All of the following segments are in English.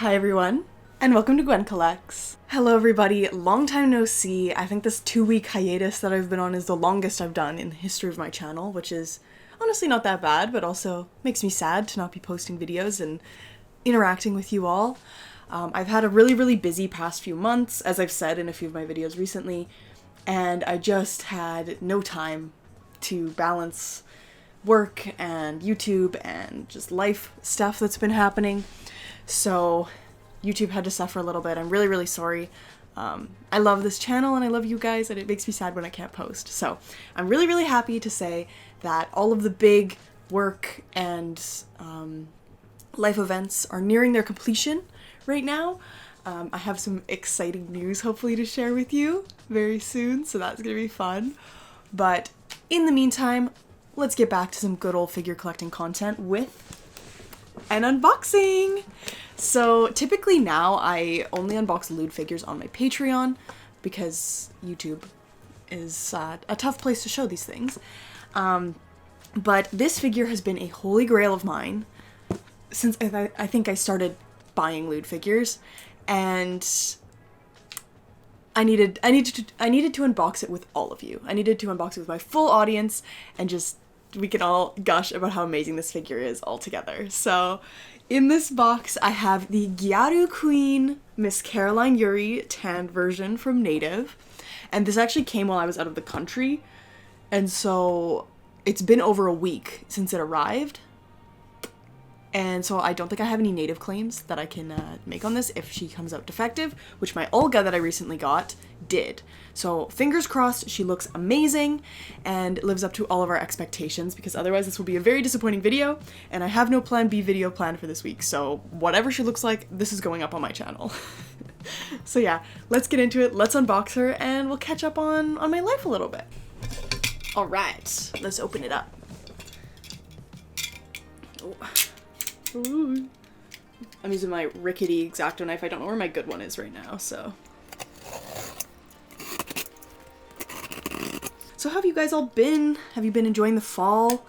Hi everyone, and welcome to Gwyn Collects. Hello everybody, long time no see. I think this 2-week hiatus that I've been on is the longest I've done in the history of my channel, which is honestly not that bad, but also makes me sad to not be posting videos and interacting with you all. I've had a really busy past few months, as I've said in a few of my videos recently, and I just had no time to balance work and YouTube and just life stuff that's been happening. So YouTube had to suffer a little bit. I'm really sorry. I love this channel and I love you guys, and it makes me sad when I can't post. So I'm really happy to say that all of the big work and life events are nearing their completion right now. I have some exciting news hopefully to share with you very soon, so that's gonna be fun. But in the meantime, let's get back to some good old figure collecting content with an unboxing. So typically now I only unbox lewd figures on my Patreon because YouTube is a tough place to show these things. But this figure has been a holy grail of mine since I think I started buying lewd figures, and I needed to unbox it with all of you. I needed to unbox it with my full audience, and just we can all gush about how amazing this figure is all together. So in this box I have the Gyaru Queen Miss Caroline Yuri tanned version from Native, and this actually came while I was out of the country, and so it's been over a week since it arrived. And so I don't think I have any Native claims that I can make on this if she comes out defective, which my Olga that I recently got did. So fingers crossed she looks amazing and lives up to all of our expectations, because otherwise this will be a very disappointing video, and I have no plan B video planned for this week, so whatever she looks like, this is going up on my channel. So yeah, let's get into it, let's unbox her, and we'll catch up on my life a little bit. Alright, let's open it up. Oh. Ooh. I'm using my rickety X-Acto knife. I don't know where my good one is right now, so. So how have you guys all been? Have you been enjoying the fall?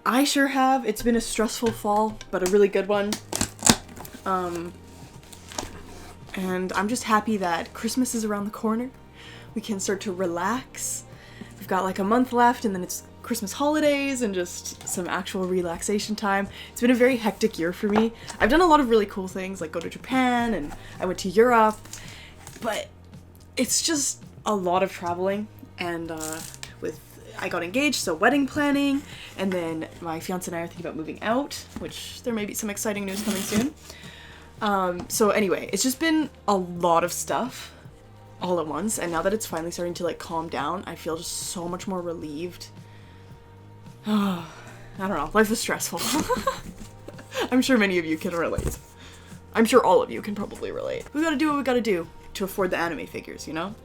I sure have. It's been a stressful fall, but a really good one. And I'm just happy that Christmas is around the corner. We can start to relax. We've got like a month left, and then it's Christmas holidays and just some actual relaxation time. It's been a very hectic year for me. I've done a lot of really cool things, like go to Japan, and I went to Europe, but it's just a lot of traveling, and I got engaged, so wedding planning, and then my fiance and I are thinking about moving out, which there may be some exciting news coming soon. So anyway, it's just been a lot of stuff all at once, and now that it's finally starting to like calm down, I feel just so much more relieved. I don't know, life is stressful. I'm sure many of you can relate. I'm sure all of you can probably relate. We gotta do what we gotta do to afford the anime figures, you know?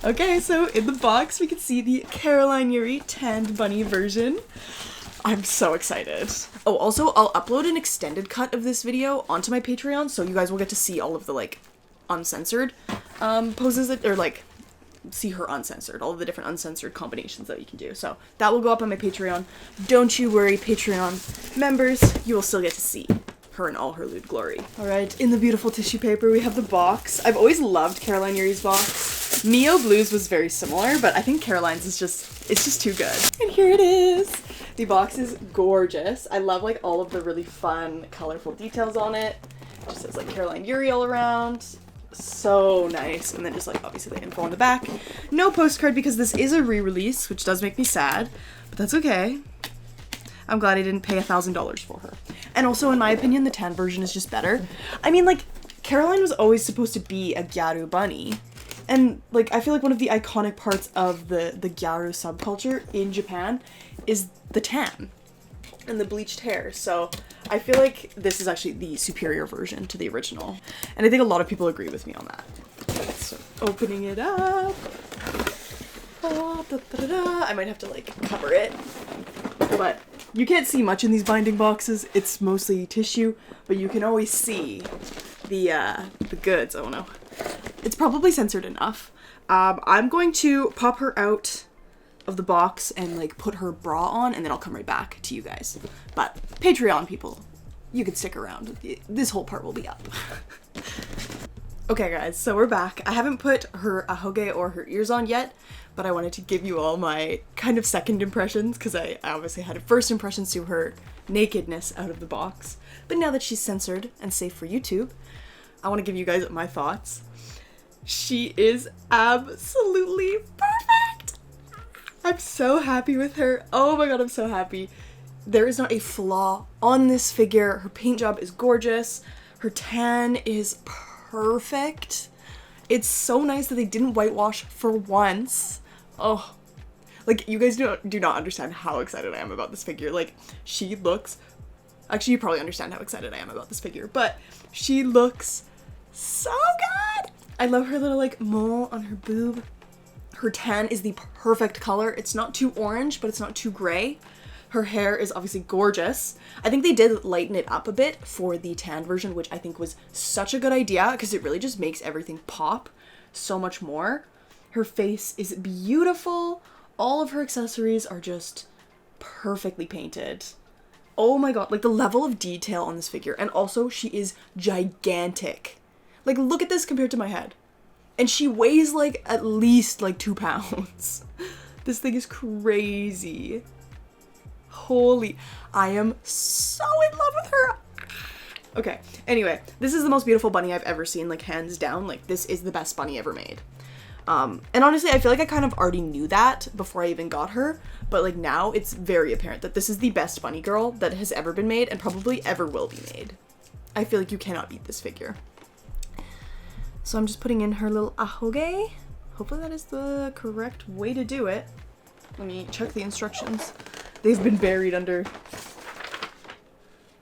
Okay, so in the box we can see the Caroline Yuri tanned bunny version. I'm so excited. Oh, also I'll upload an extended cut of this video onto my Patreon, so you guys will get to see all of the like uncensored poses that, or like see her uncensored, all of the different uncensored combinations that you can do. So that will go up on my Patreon. Don't you worry, Patreon members, you will still get to see her in all her lewd glory. Alright, in the beautiful tissue paper we have the box. I've always loved Caroline Yuri's box. Mio Blue's was very similar, but I think Caroline's is just, it's just too good. And here it is! The box is gorgeous. I love like all of the really fun, colorful details on it. It just says like Caroline Yuri all around. So nice. And then just like obviously the info on the back. No postcard because this is a re-release, which does make me sad, but that's okay. I'm glad I didn't pay $1,000 for her. And also in my opinion the tan version is just better. I mean, like, Caroline was always supposed to be a Gyaru bunny, and like I feel like one of the iconic parts of the Gyaru subculture in Japan is the tan and the bleached hair, so I feel like this is actually the superior version to the original, and I think a lot of people agree with me on that. So opening it up, oh, I might have to like cover it, but you can't see much in these binding boxes. It's mostly tissue, but you can always see the goods. Oh no, it's probably censored enough. I'm going to pop her out of the box and like put her bra on, and then I'll come right back to you guys. But Patreon people, you could stick around. This whole part will be up. Okay guys, so we're back. I haven't put her ahoge or her ears on yet, but I wanted to give you all my kind of second impressions because I obviously had first impressions to her nakedness out of the box. But now that she's censored and safe for YouTube, I want to give you guys my thoughts. She is absolutely perfect! I'm so happy with her. Oh my god, I'm so happy. There is not a flaw on this figure. Her paint job is gorgeous. Her tan is perfect. It's so nice that they didn't whitewash for once. Oh, like you guys do not understand how excited I am about this figure. Like she looks, actually you probably understand how excited I am about this figure, but she looks so good. I love her little like mole on her boob. Her tan is the perfect color. It's not too orange, but it's not too gray. Her hair is obviously gorgeous. I think they did lighten it up a bit for the tan version, which I think was such a good idea because it really just makes everything pop so much more. Her face is beautiful. All of her accessories are just perfectly painted. Oh my god, like the level of detail on this figure. And also she is gigantic. Like look at this compared to my head. And she weighs like at least like 2 pounds. This thing is crazy. Holy, I am so in love with her. Okay, anyway, this is the most beautiful bunny I've ever seen, like hands down. Like this is the best bunny ever made. And honestly, I feel like I kind of already knew that before I even got her, but like now it's very apparent that this is the best bunny girl that has ever been made and probably ever will be made. I feel like you cannot beat this figure. So I'm just putting in her little ahoge. Hopefully that is the correct way to do it. Let me check the instructions. They've been buried under.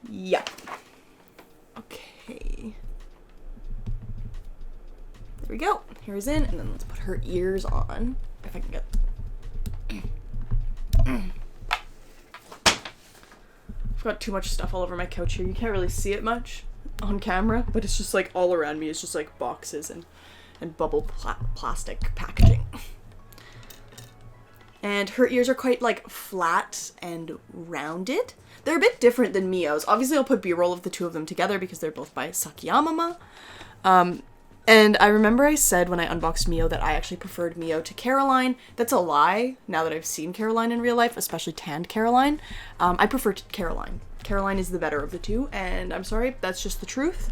Yeah. Okay. There we go. Here's in, and then let's put her ears on. If I can get. I've got too much stuff all over my couch here. You can't really see it much on camera, but it's just like all around me. It's just like boxes and bubble plastic packaging. And her ears are quite like flat and rounded. They're a bit different than Mio's. Obviously I'll put B-roll of the two of them together because they're both by Sakiyama. And I remember I said when I unboxed Mio that I actually preferred Mio to Caroline. That's a lie now that I've seen Caroline in real life, especially tanned Caroline. I prefer Caroline. Caroline is the better of the two, and I'm sorry, that's just the truth.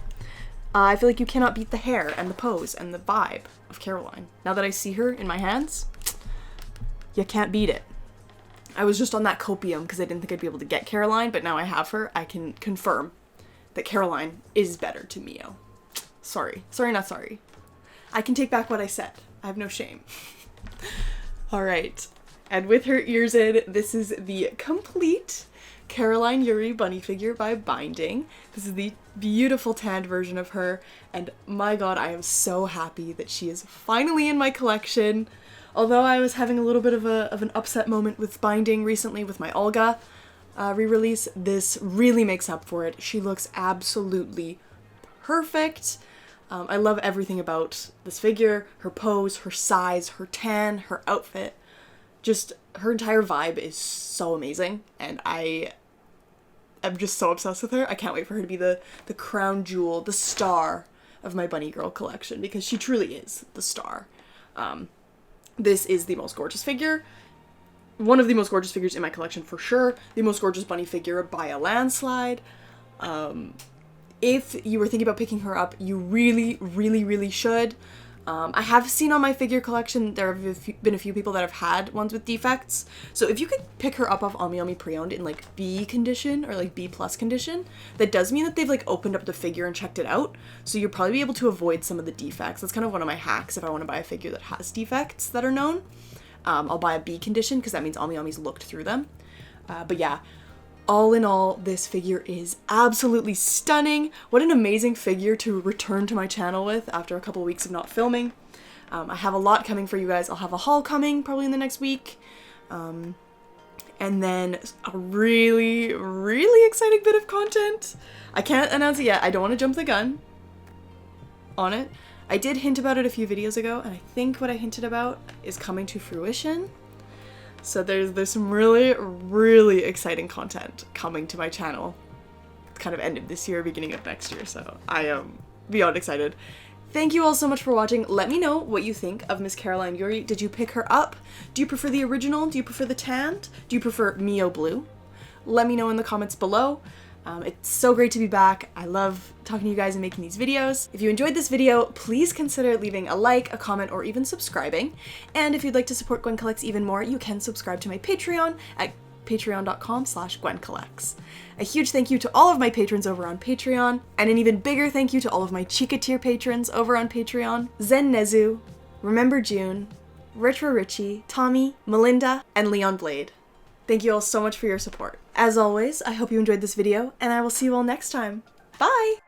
I feel like you cannot beat the hair and the pose and the vibe of Caroline. Now that I see her in my hands, you can't beat it. I was just on that copium because I didn't think I'd be able to get Caroline, but now I have her. I can confirm that Caroline is better to Mio. Sorry. Sorry, not sorry. I can take back what I said. I have no shame. All right. And with her ears in, this is the complete Caroline Yuri bunny figure by Binding. This is the beautiful tanned version of her. And my god, I am so happy that she is finally in my collection. Although I was having a little bit of an upset moment with Binding recently with my Olga re-release, this really makes up for it. She looks absolutely perfect. I love everything about this figure, her pose, her size, her tan, her outfit. Just her entire vibe is so amazing, and I am just so obsessed with her. I can't wait for her to be the crown jewel, the star of my bunny girl collection, because she truly is the star. This is the most gorgeous figure. One of the most gorgeous figures in my collection for sure. The most gorgeous bunny figure by a landslide. If you were thinking about picking her up, you really, really, really should. I have seen on my figure collection, there have been a few people that have had ones with defects. So if you could pick her up off Ami Pre-Owned in like B condition or like B+ condition, that does mean that they've like opened up the figure and checked it out. So you'll probably be able to avoid some of the defects. That's kind of one of my hacks if I want to buy a figure that has defects that are known. I'll buy a B condition because that means Ami's looked through them. But yeah, all in all, this figure is absolutely stunning. What an amazing figure to return to my channel with after a couple weeks of not filming. I have a lot coming for you guys. I'll have a haul coming probably in the next week. And then a really, really exciting bit of content. I can't announce it yet. I don't want to jump the gun on it. I did hint about it a few videos ago, and I think what I hinted about is coming to fruition. So there's some really, really exciting content coming to my channel kind of end of this year, beginning of next year, so I am beyond excited. Thank you all so much for watching. Let me know what you think of Miss Caroline Yuri. Did you pick her up? Do you prefer the original? Do you prefer the tanned? Do you prefer Mio Blue? Let me know in the comments below. It's so great to be back. I love talking to you guys and making these videos. If you enjoyed this video, please consider leaving a like, a comment, or even subscribing. And if you'd like to support Gwyn Collects even more, you can subscribe to my Patreon at patreon.com/Gwyn Collects. A huge thank you to all of my patrons over on Patreon, and an even bigger thank you to all of my Chica tier patrons over on Patreon: Zen Nezu, Remember June, Retro Richie, Tommy, Melinda, and Leon Blade. Thank you all so much for your support. As always, I hope you enjoyed this video, and I will see you all next time. Bye!